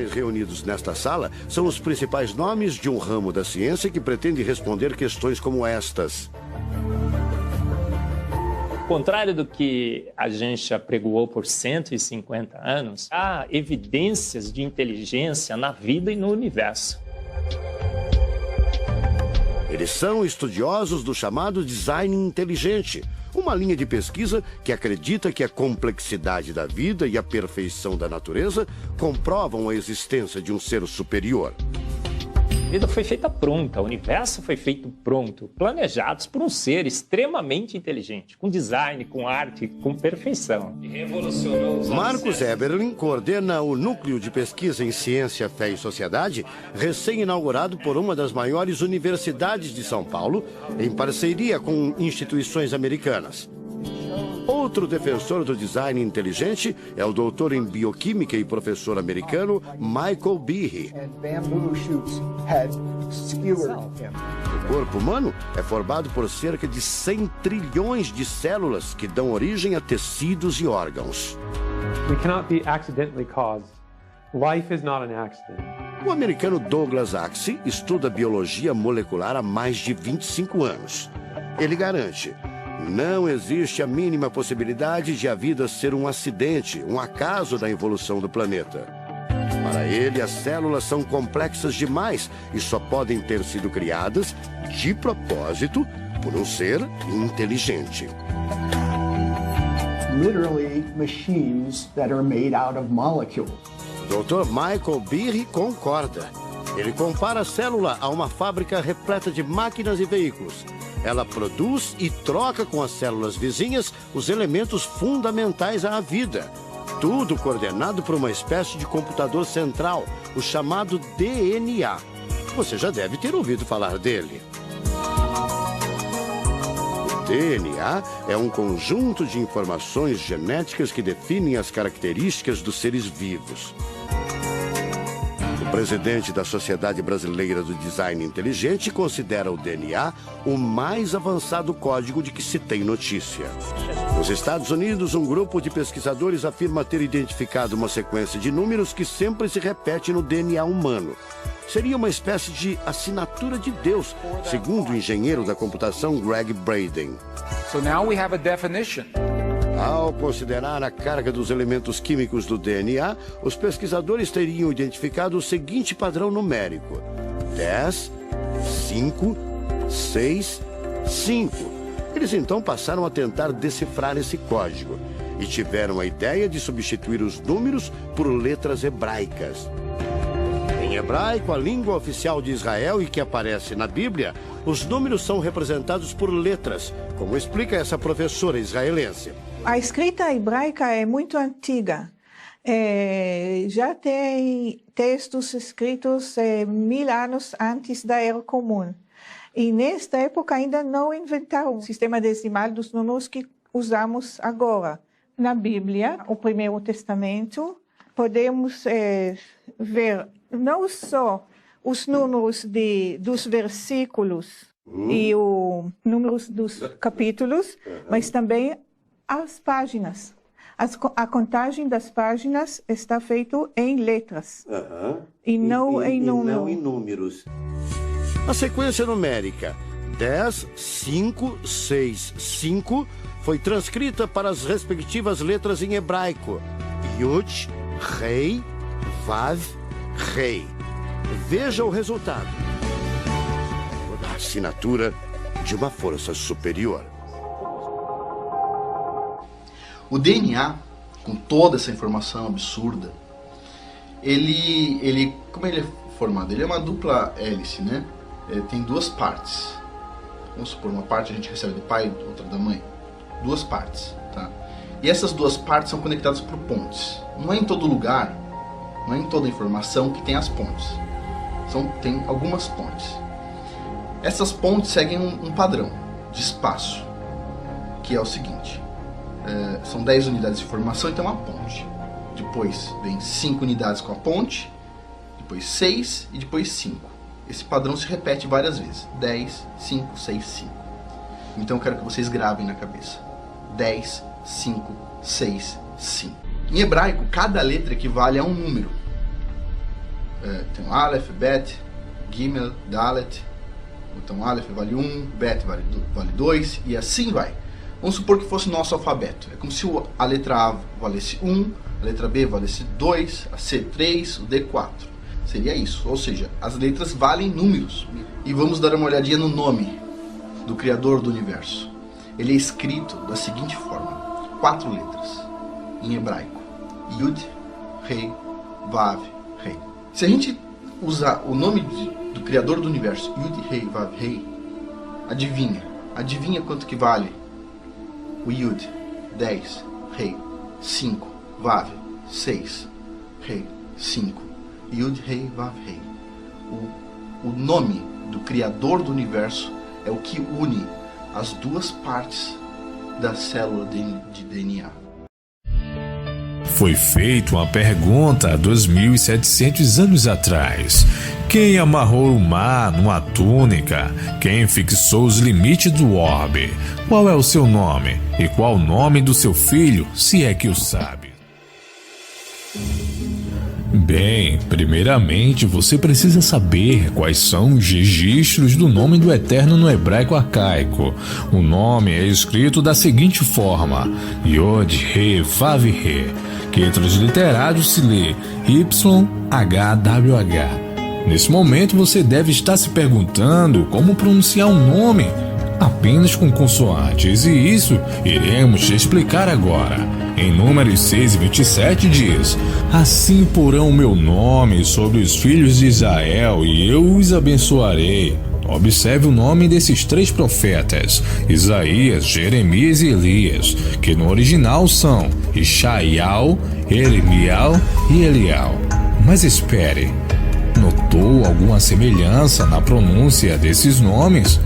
homens reunidos nesta sala são os principais nomes de um ramo da ciência que pretende responder questões como estas. Ao contrário do que a gente apregoou por 150 anos, há evidências de inteligência na vida e no universo. Eles são estudiosos do chamado design inteligente, uma linha de pesquisa que acredita que a complexidade da vida e a perfeição da natureza comprovam a existência de um ser superior. A vida foi feita pronta, o universo foi feito pronto, planejados por um ser extremamente inteligente, com design, com arte, com perfeição. E revolucionou os Marcus Eberlin coordena o Núcleo de Pesquisa em Ciência, Fé e Sociedade, recém-inaugurado por uma das maiores universidades de São Paulo, em parceria com instituições americanas. Outro defensor do design inteligente é o doutor em bioquímica e professor americano Michael Behe. O corpo humano é formado por cerca de 100 trilhões de células que dão origem a tecidos e órgãos. We cannot be accidentally caused. Life is not an accident. O americano Douglas Axe estuda biologia molecular há mais de 25 anos. Ele garante: não existe a mínima possibilidade de a vida ser um acidente, um acaso da evolução do planeta. Para ele, as células são complexas demais e só podem ter sido criadas, de propósito, por um ser inteligente. Literally machines that are made out of molecules. Dr. Michael Behe concorda. Ele compara a célula a uma fábrica repleta de máquinas e veículos. Ela produz e troca com as células vizinhas os elementos fundamentais à vida. Tudo coordenado por uma espécie de computador central, o chamado DNA. Você já deve ter ouvido falar dele. O DNA é um conjunto de informações genéticas que definem as características dos seres vivos. O presidente da Sociedade Brasileira do Design Inteligente considera o DNA o mais avançado código de que se tem notícia. Nos Estados Unidos, um grupo de pesquisadores afirma ter identificado uma sequência de números que sempre se repete no DNA humano. Seria uma espécie de assinatura de Deus, segundo o engenheiro da computação Greg Braden. So now we have a definition. Ao considerar a carga dos elementos químicos do DNA, os pesquisadores teriam identificado o seguinte padrão numérico: 10, 5, 6, 5. Eles então passaram a tentar decifrar esse código e tiveram a ideia de substituir os números por letras hebraicas. Em hebraico, a língua oficial de Israel e que aparece na Bíblia, os números são representados por letras, como explica essa professora israelense. A escrita hebraica é muito antiga. Já tem textos escritos 1000 anos antes da Era Comum. E nesta época ainda não inventaram o sistema decimal dos números que usamos agora. Na Bíblia, o Primeiro Testamento, podemos ver não só os números dos versículos e os números dos capítulos, mas também as páginas. A contagem das páginas está feita em letras e não em números. A sequência numérica 10, 5, 6, 5 foi transcrita para as respectivas letras em hebraico: Yud, Rei, Vav, Rei. Veja o resultado. A assinatura de uma força superior. O DNA, com toda essa informação absurda, como ele é formado? Ele é uma dupla hélice, né? Tem duas partes. Vamos supor, uma parte a gente recebe do pai, outra da mãe. Duas partes, tá? E essas duas partes são conectadas por pontes. Não é em todo lugar, não é em toda informação que tem as pontes. Tem algumas pontes. Essas pontes seguem um padrão de espaço, que é o seguinte. São 10 unidades de informação e tem uma ponte. Depois vem 5 unidades com a ponte, depois 6 e depois 5. Esse padrão se repete várias vezes. 10, 5, 6, 5. Então eu quero que vocês gravem na cabeça. 10, 5, 6, 5. Em hebraico, cada letra equivale a um número. tem o Aleph, Bet, Gimel, Dalet. Então Aleph vale 1, Bet vale 2 e assim vai. Vamos supor que fosse o nosso alfabeto. É como se a letra A valesse 1, a letra B valesse 2, a C 3, o D 4. Seria isso, ou seja, as letras valem números. E vamos dar uma olhadinha no nome do Criador do Universo. Ele é escrito da seguinte forma, 4 letras, em hebraico. Yud, Rei, Vav, Rei. Se a gente usar o nome do Criador do Universo, Yud, Rei, Vav, Rei, adivinha quanto que vale o Yud? 10, Rei, 5, Vav, 6, Rei, 5, Yud, Rei, Vav, Rei. O nome do Criador do Universo é o que une as duas partes da célula de DNA. Foi feita uma pergunta há 2.700 anos atrás. Quem amarrou o mar numa túnica? Quem fixou os limites do orbe? Qual é o seu nome? E qual o nome do seu filho, se é que o sabe? Bem, primeiramente você precisa saber quais são os registros do nome do Eterno no hebraico arcaico. O nome é escrito da seguinte forma: Yod, He, Vav, He, que transliterado se lê YHWH. Nesse momento você deve estar se perguntando como pronunciar um nome apenas com consoantes, e isso iremos te explicar agora. Em Números 6:27 diz: Assim porão o meu nome sobre os filhos de Israel e eu os abençoarei. Observe o nome desses 3 profetas, Isaías, Jeremias e Elias, que no original são Ishaial, Eremial e Elial. Mas espere, notou alguma semelhança na pronúncia desses nomes?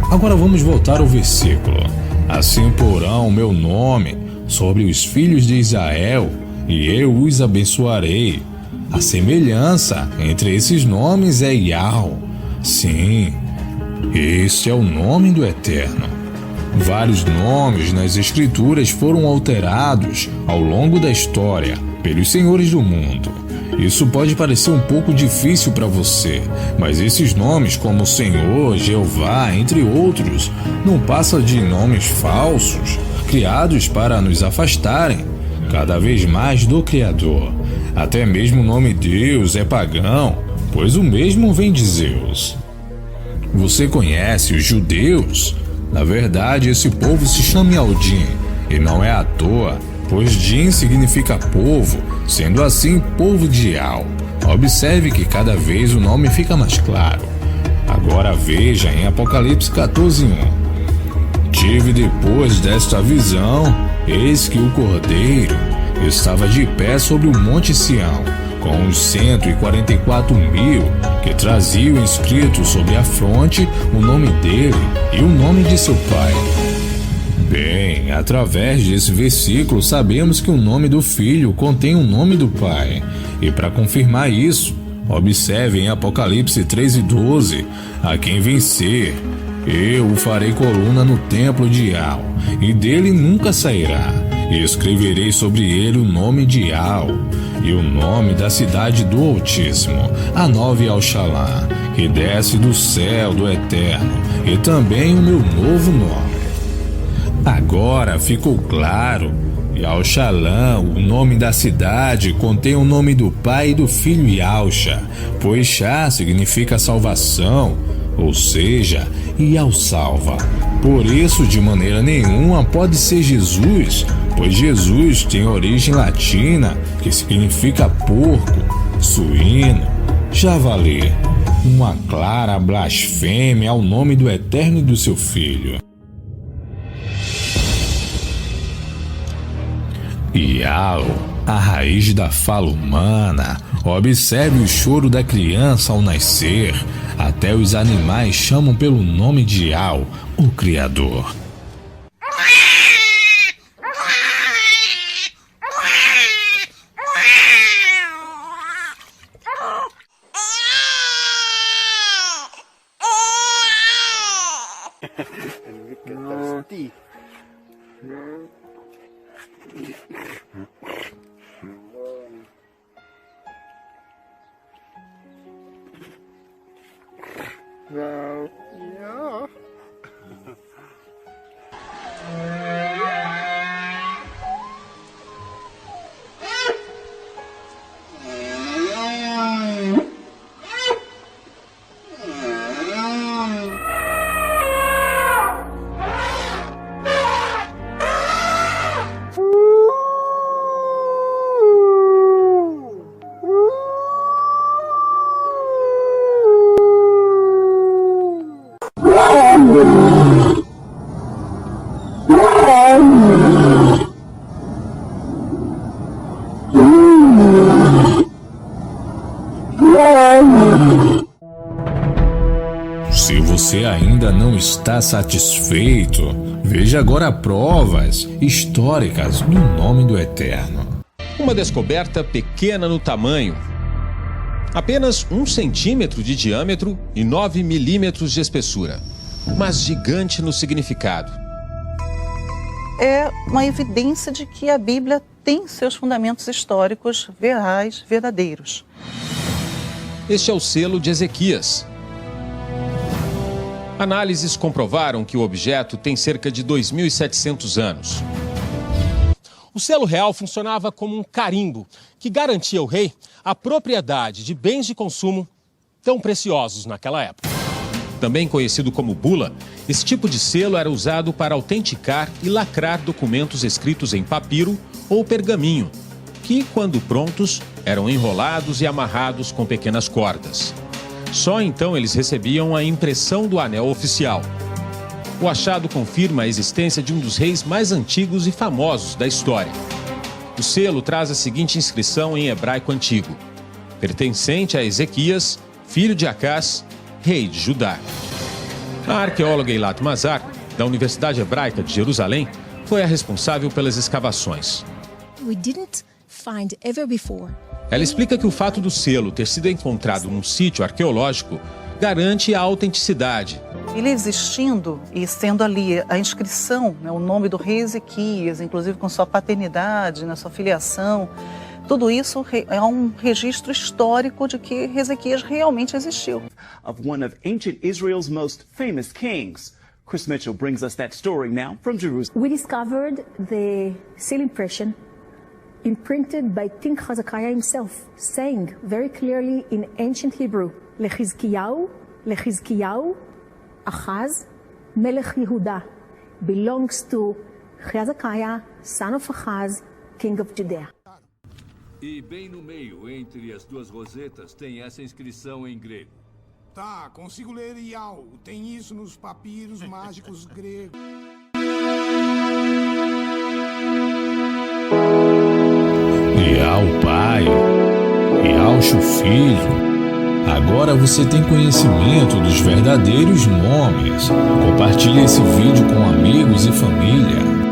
Agora vamos voltar ao versículo. Assim porão o meu nome sobre os filhos de Israel e eu os abençoarei. A semelhança entre esses nomes é Yahweh. Sim, este é o nome do Eterno. Vários nomes nas Escrituras foram alterados ao longo da história pelos senhores do mundo. Isso pode parecer um pouco difícil para você, mas esses nomes como Senhor, Jeová, entre outros, não passam de nomes falsos, criados para nos afastarem cada vez mais do Criador. Até mesmo o nome Deus é pagão, pois o mesmo vem de Zeus. Você conhece os judeus? Na verdade, esse povo se chama Yaldim, e não é à toa, pois Din significa povo, sendo assim povo de Yal. Observe que cada vez o nome fica mais claro. Agora veja em Apocalipse 14:1. Tive depois desta visão, eis que o Cordeiro estava de pé sobre o monte Sião, com os 144.000 que traziam escrito sobre a fronte o nome dele e o nome de seu pai. Bem, através desse versículo sabemos que o nome do filho contém o nome do pai. E para confirmar isso, observe em Apocalipse 13:12, a quem vencer, eu o farei coluna no templo de Yahweh, e dele nunca sairá. E escreverei sobre ele o nome de Yahweh e o nome da cidade do Altíssimo, a nova Yal-Shalá, que desce do céu do Eterno, e também o meu novo nome. Agora ficou claro. Yal-Shalá, o nome da cidade, contém o nome do pai e do filho Yalcha, pois Shá significa salvação, ou seja, Yal salva. Por isso, de maneira nenhuma pode ser Jesus, pois Jesus tem origem latina, que significa porco, suíno, javali. Uma clara blasfêmia ao nome do Eterno e do seu Filho. Yal, a raiz da fala humana. Observe o choro da criança ao nascer. Até os animais chamam pelo nome de Yal, o Criador. Se você ainda não está satisfeito, veja agora provas históricas no nome do Eterno. Uma descoberta pequena no tamanho, apenas 1 centímetro de diâmetro e 9 milímetros de espessura, mas gigante no significado. É uma evidência de que a Bíblia tem seus fundamentos históricos reais, verdadeiros. Este é o selo de Ezequias. Análises comprovaram que o objeto tem cerca de 2.700 anos. O selo real funcionava como um carimbo que garantia ao rei a propriedade de bens de consumo tão preciosos naquela época. Também conhecido como bula, esse tipo de selo era usado para autenticar e lacrar documentos escritos em papiro ou pergaminho, que, quando prontos, eram enrolados e amarrados com pequenas cordas. Só então eles recebiam a impressão do anel oficial. O achado confirma a existência de um dos reis mais antigos e famosos da história. O selo traz a seguinte inscrição em hebraico antigo: pertencente a Ezequias, filho de Acás, rei de Judá. A arqueóloga Eilat Mazar, da Universidade Hebraica de Jerusalém, foi a responsável pelas escavações. Ela explica que o fato do selo ter sido encontrado num sítio arqueológico garante a autenticidade. Ele existindo e sendo ali a inscrição, o nome do rei Ezequias, inclusive com sua paternidade, sua filiação, tudo isso é um registro histórico de que Ezequias realmente existiu. Of one of ancient Israel's most famous kings. Chris Mitchell brings us that story now from Jerusalem. We discovered the seal impression imprinted by King Hezekiah himself, saying very clearly in ancient Hebrew, Lechizkiyahu, Achaz, Melech Yehuda, belongs to Hezekiah, son of Achaz, king of Judea. E bem no meio, entre as duas rosetas, tem essa inscrição em grego. Tá, consigo ler Iau. Tem isso nos papiros mágicos gregos. Iau pai, Iauxo filho. Agora você tem conhecimento dos verdadeiros nomes. Compartilhe esse vídeo com amigos e família.